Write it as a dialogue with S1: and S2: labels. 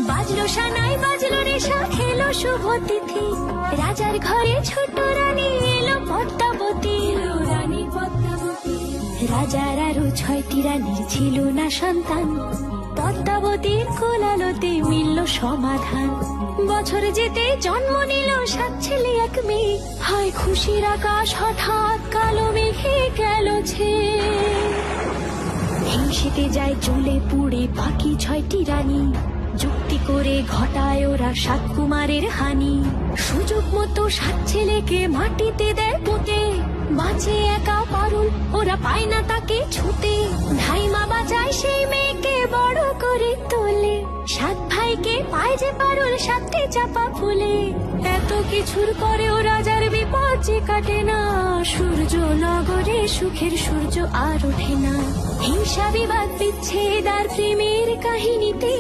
S1: বাজলো সানাই বাজলো রেশা খেলো শুভ তিথি, রাজার ঘরে ছোট রানী এলো পদ্মাবতী। রানী পদ্মাবতী, রাজার আরো 6টি রানীর ছিল না সন্তান, পদ্মাবতীর কোলালতে মিলল সমাধান। বছর যেতে জন্ম নিল 7 ছেলে 1 মেয়ে, হয় খুশির আকাশ হঠাৎ কালো মেঘে গেল ছেয়ে। হিংসেতে যায় জ্বলে পুড়ে বাকি 6টি রানী, যুক্তি করে ঘটায় ওরা 7 কুমারের হানি। সুযোগ মতো 7 ছেলেকে মাটিতে দেয় পুঁতে, বাঁচে একা পারুল ওরা পায় না তাকে ছুতে। ধাইমা বাঁচায় সেই মেয়েকে বড় করে তোলে, 7 ভাইকে পায় যে পারুল 7টি চাপা ফুলে। এত কিছুর পরেও রাজার বিপদ যে কাটে না, সূর্য নগরে সুখের সূর্য আর ওঠে না। হিংসা বিবাদ বিচ্ছেদ আর প্রেমের কাহিনীতে